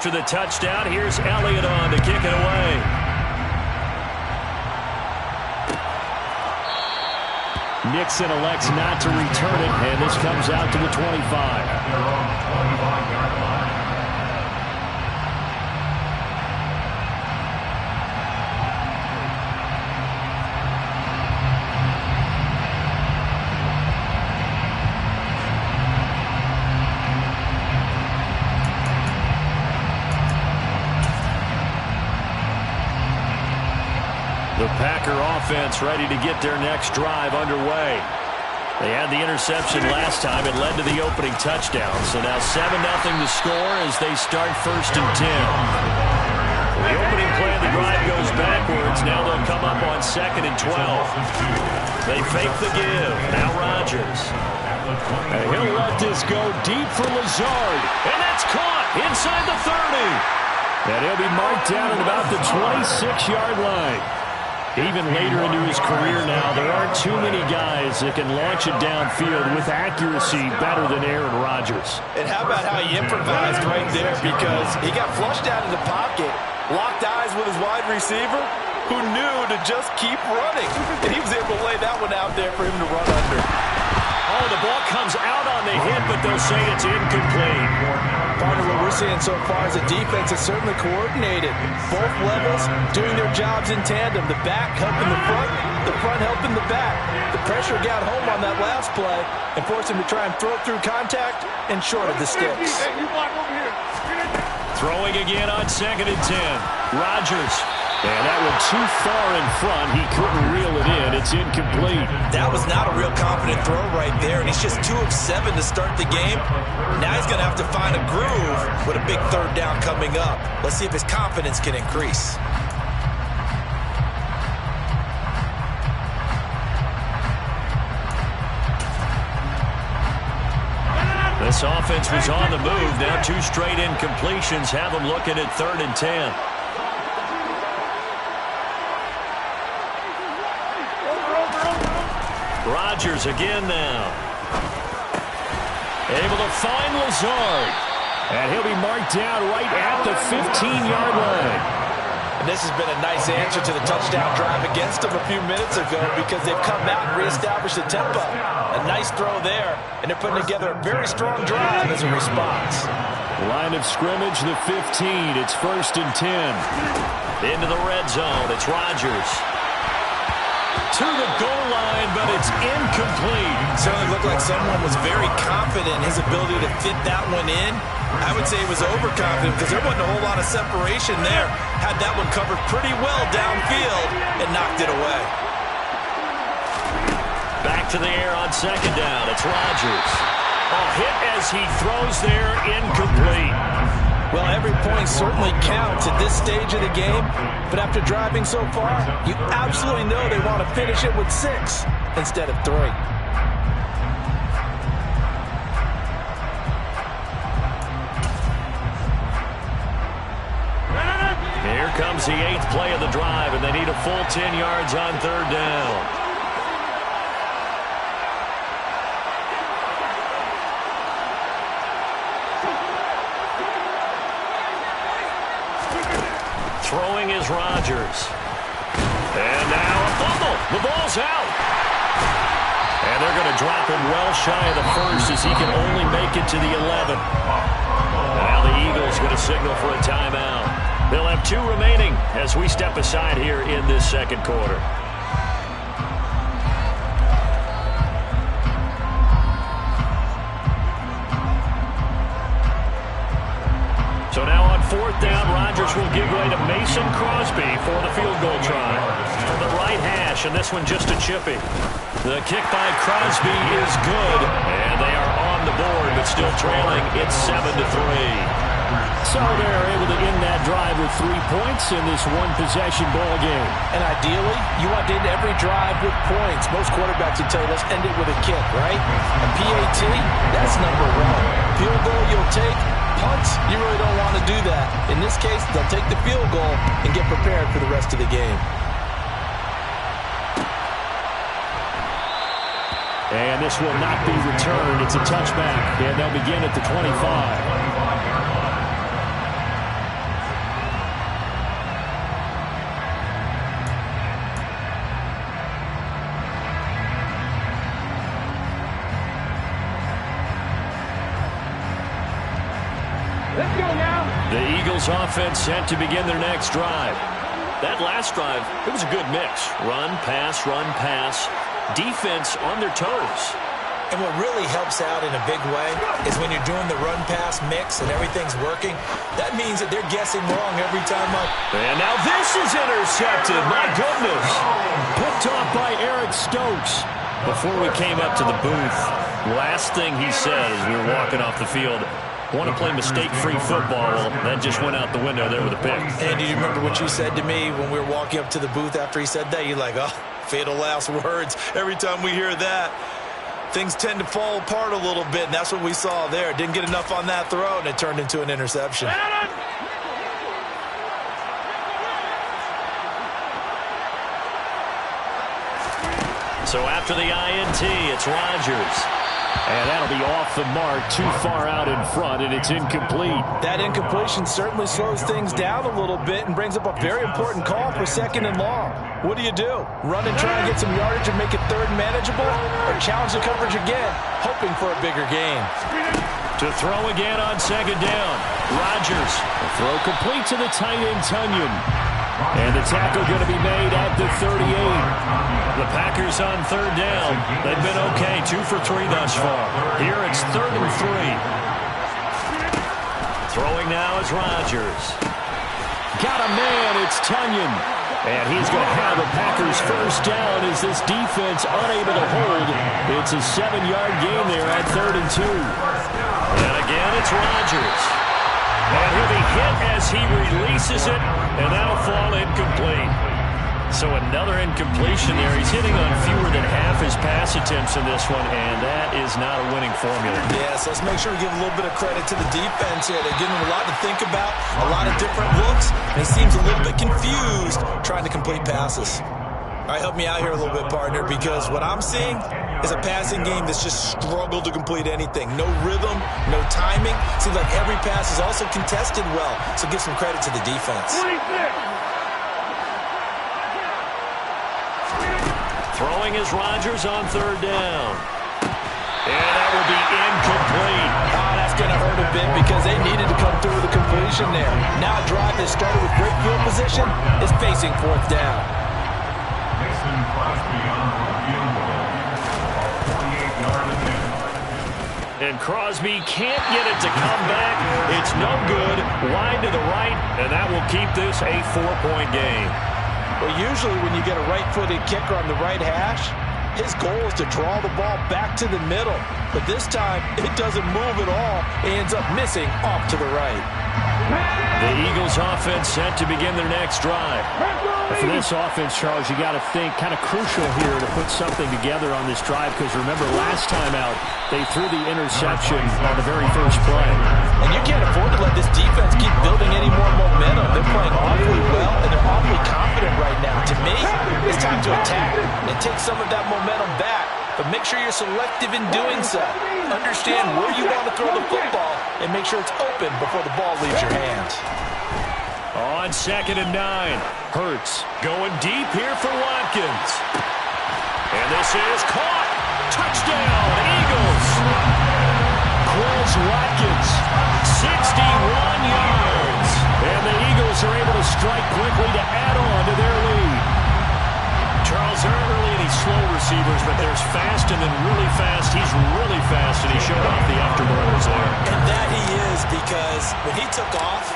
after the touchdown. Here's Elliott on to kick it away. Nixon elects not to return it, and this comes out to the 25. The Packer offense ready to get their next drive underway. They had the interception last time. It led to the opening touchdown. So now 7-0 to score as they start 1st and 10. The opening play of the drive goes backwards. Now they'll come up on 2nd and 12. They fake the give. Now Rodgers. And he'll let this go deep for Lazard. And that's caught inside the 30. And he'll be marked down at about the 26-yard line. Even later into his career now, there aren't too many guys that can launch it downfield with accuracy better than Aaron Rodgers. And how about how he improvised right there, because he got flushed out of the pocket, locked eyes with his wide receiver, who knew to just keep running. And he was able to lay that one out there for him to run under. Oh, the ball comes out on the hit, but they'll say it's incomplete. Partner, what we're seeing so far is the defense is certainly coordinated. Both levels doing their jobs in tandem. The back helping the front helping the back. The pressure got home on that last play and forced him to try and throw through contact and short of the sticks. Throwing again on 2nd and 10. Rodgers. And that one too far in front. He couldn't reel it in. It's incomplete. That was not a real confident throw right there, and he's just 2 of 7 to start the game. Now he's going to have to find a groove with a big 3rd down coming up. Let's see if his confidence can increase. This offense was on the move. Now 2 straight incompletions have them looking at 3rd and 10. Rodgers again now. Able to find Lazard. And he'll be marked down right at the 15-yard line. And this has been a nice answer to the touchdown drive against them a few minutes ago, because they've come out and reestablished the tempo. A nice throw there, and they're putting together a very strong drive as a response. Line of scrimmage, the 15. It's 1st and 10. Into the red zone. It's Rodgers. To the goal line, but it's incomplete. It certainly looked like someone was very confident in his ability to fit that one in. I would say he was overconfident, because there wasn't a whole lot of separation there. Had that one covered pretty well downfield and knocked it away. Back to the air on 2nd down. It's Rodgers. A hit as he throws there, incomplete. Well, every point certainly counts at this stage of the game, but after driving so far, you absolutely know they want to finish it with 6 instead of 3. Here comes the 8th play of the drive, and they need a full 10 yards on 3rd down. Throwing is Rodgers. And now a fumble. The ball's out. And they're going to drop him well shy of the 1st as he can only make it to the 11. And now the Eagles going to signal for a timeout. They'll have 2 remaining as we step aside here in this 2nd quarter. So now on 4th down, Rodgers will give way to Mason Crosby for the field goal try. From the right hash, and this one just a chippy. The kick by Crosby is good, and they are on the board, but still trailing. It's 7-3. So they're able to end that drive with 3 points in this one-possession ball game. And ideally, you want to end every drive with points. Most quarterbacks would tell you, let's end it with a kick, right? A PAT, that's number 1. Field goal you'll take. Punts, you really don't want to do that. In this case, they'll take the field goal and get prepared for the rest of the game. And this will not be returned. It's a touchback, and they'll begin at the 25. The Eagles offense set to begin their next drive. That last drive, it was a good mix. Run, pass, defense on their toes. And what really helps out in a big way is when you're doing the run-pass mix and everything's working, that means that they're guessing wrong every time up. And now this is intercepted. My goodness. Picked off by Eric Stokes. Before we came up to the booth, last thing he said as we were walking off the field, want to play mistake-free football. Well, that just went out the window there with a pick. And do you remember what you said to me when we were walking up to the booth after he said that? You're like, oh, fatal last words. Every time we hear that, things tend to fall apart a little bit, and that's what we saw there. Didn't get enough on that throw, and it turned into an interception. So after the INT, it's Rodgers. And that'll be off the mark, too far out in front, and it's incomplete. That incompletion certainly slows things down a little bit and brings up a very important call for 2nd and long. What do? Run and try and get some yardage and make it 3rd and manageable, or challenge the coverage again, hoping for a bigger gain? To throw again on 2nd down. Rodgers. The throw complete to the tight end, Tunyon. And the tackle going to be made at the 38. The Packers on 3rd down. They've been okay, 2 for 3 thus far. Here it's 3rd and 3. Throwing now is Rodgers. Got a man, it's Tunyon. And he's going to have the Packers first down as this defense unable to hold. It's a 7-yard gain there on 3rd and 2. And again, it's Rodgers. And he'll be hit as he releases it, and that'll fall incomplete. So another incompletion there. He's hitting on fewer than half his pass attempts in this one, and that is not a winning formula. Yes, let's make sure we give a little bit of credit to the defense here. They're giving him a lot to think about, a lot of different looks, and he seems a little bit confused trying to complete passes. All right, help me out here a little bit, partner, because what I'm seeing is a passing game that's just struggled to complete anything. No rhythm, no timing. Seems like every pass is also contested well, so give some credit to the defense. 26. Throwing is Rodgers on 3rd down. And that will be incomplete. Oh, that's going to hurt a bit because they needed to come through with a completion there. Now a drive that started with great field position is facing 4th down. And Crosby can't get it to come back. It's no good. Wide to the right, and that will keep this a 4-point game. Well, usually when you get a right-footed kicker on the right hash, his goal is to draw the ball back to the middle. But this time, it doesn't move at all. It ends up missing off to the right. The Eagles offense set to begin their next drive. For this offense, Charles, you got to think kind of crucial here to put something together on this drive, because remember last time out, they threw the interception on the very first play. And you can't afford to let this defense keep building any more momentum. They're playing awfully well, and they're awfully confident right now. To me, it's time to attack and take some of that momentum back. But make sure you're selective in doing so. Understand where you want to throw the football and make sure it's open before the ball leaves your hands. On 2nd and 9, Hurts going deep here for Watkins. And this is caught. Touchdown, Eagles. Chris Watkins, 61 yards. And the Eagles are able to strike quickly to add on to their lead. Charles, there aren't really any slow receivers, but there's fast and then really fast. He's really fast, and he showed off the afterburners there. And that he is, because when he took off,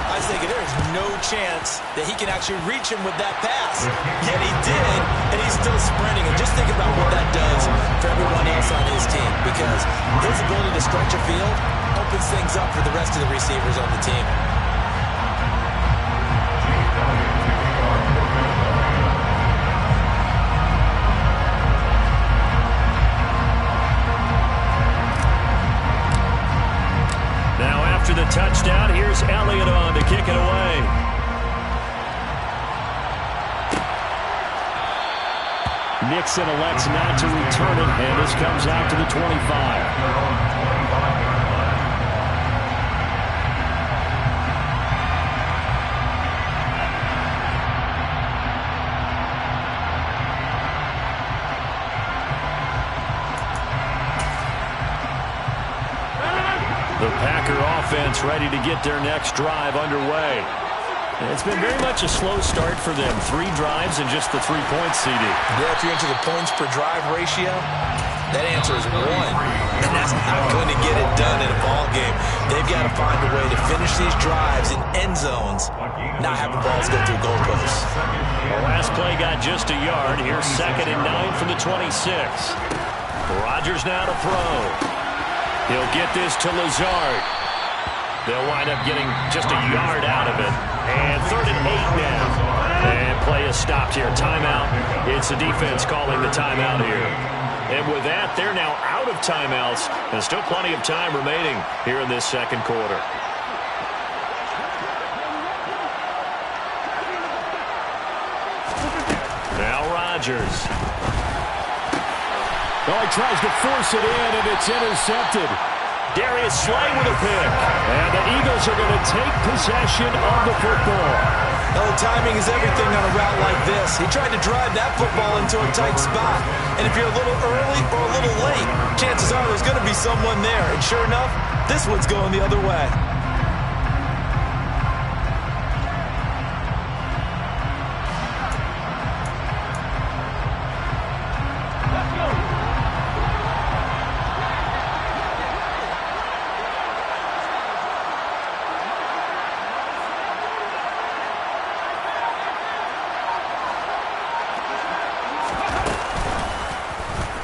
I was thinking there is no chance that he can actually reach him with that pass. Yet he did, and he's still sprinting. And just think about what that does for everyone else on his team, because his ability to stretch a field opens things up for the rest of the receivers on the team. After the touchdown, here's Elliott on to kick it away. Nixon elects not to return it, and this comes out to the 25. The Packer offense ready to get their next drive underway. It's been very much a slow start for them. 3 drives and just the 3 points, CD. Yeah, if you're into the points per drive ratio, that answer is 1. And that's not going to get it done in a ball game. They've got to find a way to finish these drives in end zones, not having balls go through goalposts. The last play got just a yard. Here's 2nd and 9 from the 26. Rodgers now to throw. He'll get this to Lazard. They'll wind up getting just a yard out of it. And 3rd and 8 now. And play is stopped here. Timeout. It's the defense calling the timeout here. And with that, they're now out of timeouts. And still plenty of time remaining here in this second quarter. Now Rodgers. Oh, he tries to force it in, and it's intercepted. Darius Slay with a pick. And the Eagles are going to take possession of the football. Well, timing is everything on a route like this. He tried to drive that football into a tight spot. And if you're a little early or a little late, chances are there's going to be someone there. And sure enough, this one's going the other way.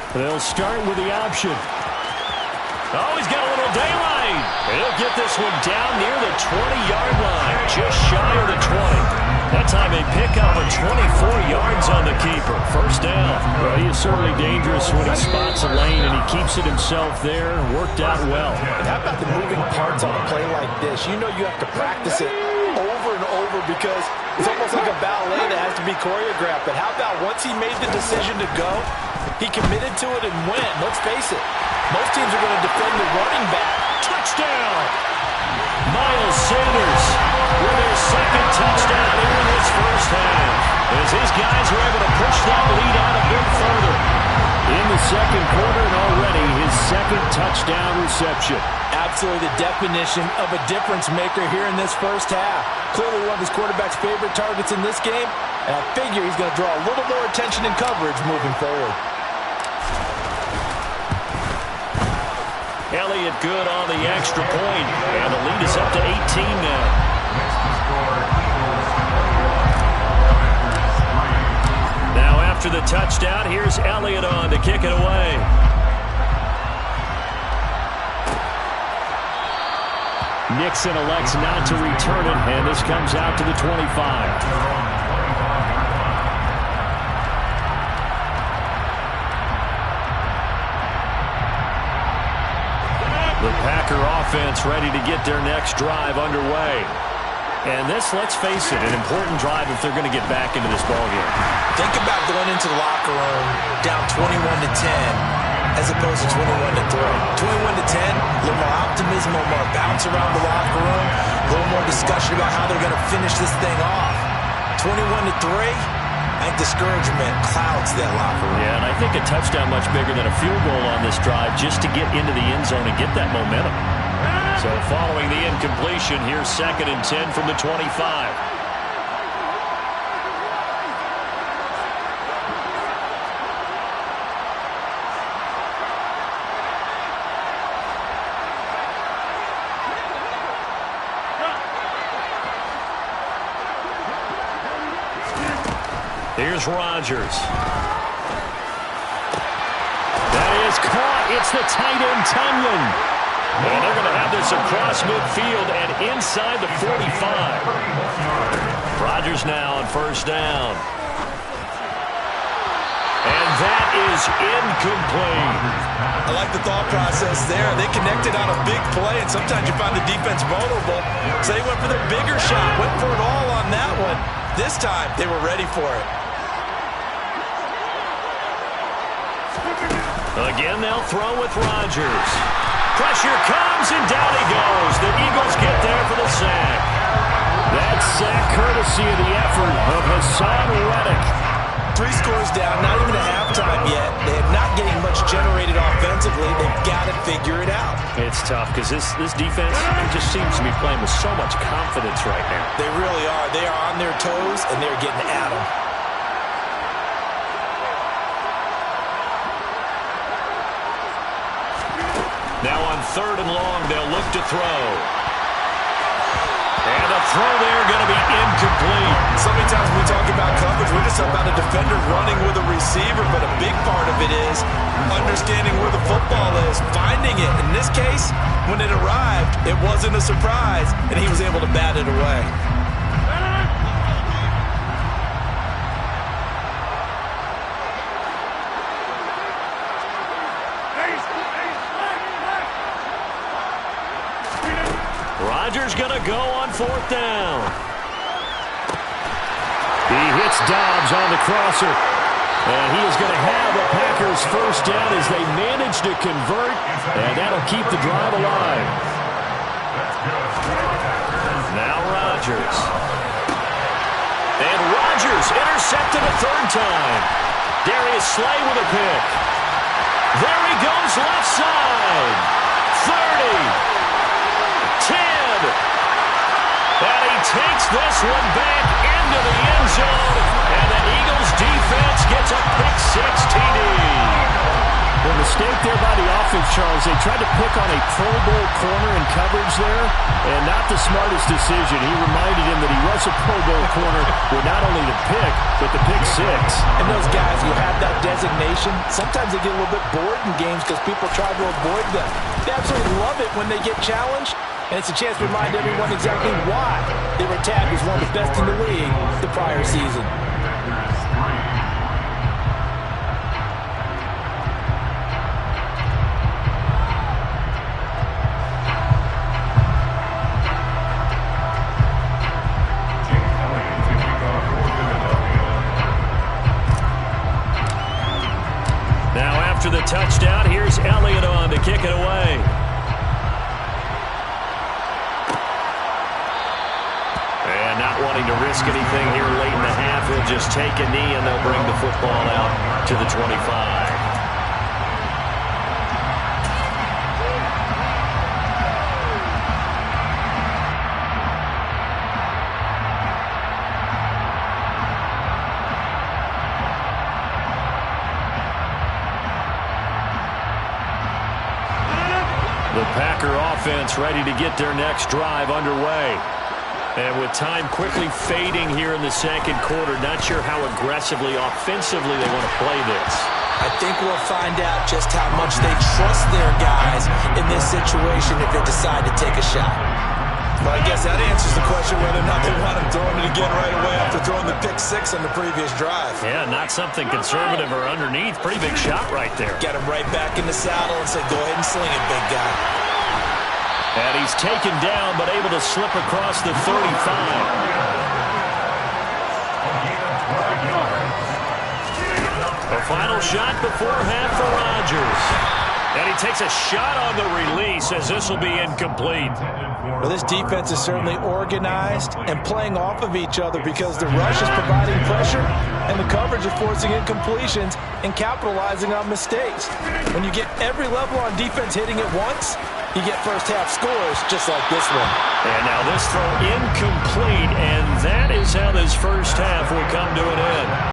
They'll start with the option. Oh, he's got a little daylight. He'll get this one down near the 20-yard line, just shy of the 20. That time they pick up a 24 yards on the keeper. First down. Well, he is certainly dangerous when he spots a lane, and he keeps it himself there. Worked out well. And how about the moving parts on a play like this? You know you have to practice it over and over because it's almost like a ballet that has to be choreographed. But how about once he made the decision to go, he committed to it and went. Let's face it, most teams are going to defend the running back. Touchdown! Miles Sanders with their second touchdown here in this first half. As his guys were able to push that lead out a bit further. In the second quarter, and already his second touchdown reception. Absolutely the definition of a difference maker here in this first half. Clearly one of his quarterback's favorite targets in this game, and I figure he's going to draw a little more attention and coverage moving forward. Elliott good on the extra point, and the lead is up to 18 now. Now after the touchdown, here's Elliott on to kick it away. Nixon elects not to return it, and this comes out to the 25. The Packer offense ready to get their next drive underway. And this, let's face it, an important drive if they're going to get back into this ballgame. Think about going into the locker room down 21-10 as opposed to 21-3. 21-10, a little more optimism, a little more bounce around the locker room, a little more discussion about how they're going to finish this thing off. 21-3. I think discouragement clouds that locker room. Yeah, and I think a touchdown much bigger than a field goal on this drive just to get into the end zone and get that momentum. So following the incompletion, here's 2nd and 10 from the 25. Here's Rodgers. That is caught. It's the tight end, Tunyon. And they're going to have this across midfield and inside the 45. Rodgers now on first down. And that is incomplete. I like the thought process there. They connected on a big play, and sometimes you find the defense vulnerable. So they went for the bigger shot, went for it all on that one. This time, they were ready for it. Again, they'll throw with Rodgers. Pressure comes, and down he goes. The Eagles get there for the sack. That sack courtesy of the effort of Hassan Reddick. 3 scores down, not even at halftime yet. They are not getting much generated offensively. offensively, they've got to figure it out. It's tough because this defense just seems to be playing with so much confidence right now. They really are. They are on their toes, and they're getting at them. Now on 3rd and long, they'll look to throw. And a throw there going to be incomplete. So many times when we talk about coverage, we're just about a defender running with a receiver, but a big part of it is understanding where the football is, finding it. In this case, when it arrived, it wasn't a surprise, and he was able to bat it away. Rodgers going to go on 4th down. He hits Dobbs on the crosser. And he is going to have a Packers first down as they manage to convert. And that'll keep the drive alive. Now Rodgers. And Rodgers intercepted a 3rd time. Darius Slay with a pick. There he goes left side. 30. 10. And he takes this one back into the end zone. And the Eagles defense gets a pick-6 TD. The mistake there by the offense, Charles, they tried to pick on a Pro Bowl corner in coverage there, and not the smartest decision. He reminded him that he was a Pro Bowl corner with not only the pick, but the pick-6. And those guys who have that designation, sometimes they get a little bit bored in games because people try to avoid them. They absolutely love it when they get challenged. And it's a chance to remind everyone exactly why they were tagged as one of the best in the league the prior season. Now after the touchdown, here's Elliott on to kick it away. Not wanting to risk anything here late in the half. He'll just take a knee, and they'll bring the football out to the 25. The Packer offense ready to get their next drive underway. And with time quickly fading here in the 2nd quarter, not sure how aggressively, offensively they want to play this. I think we'll find out just how much they trust their guys in this situation if they decide to take a shot. Well, I guess that answers the question whether or not they want him throwing it again right away after throwing the pick-6 on the previous drive. Yeah, not something conservative or underneath. Pretty big shot right there. Get him right back in the saddle and say, go ahead and sling it, big guy. And he's taken down, but able to slip across the 35. A final shot before half for Rodgers. And he takes a shot on the release as this will be incomplete. Well, this defense is certainly organized and playing off of each other because the rush is providing pressure and the coverage is forcing incompletions and capitalizing on mistakes. When you get every level on defense hitting it once, you get first-half scores just like this one. And now this throw incomplete, and that is how this first half will come to an end.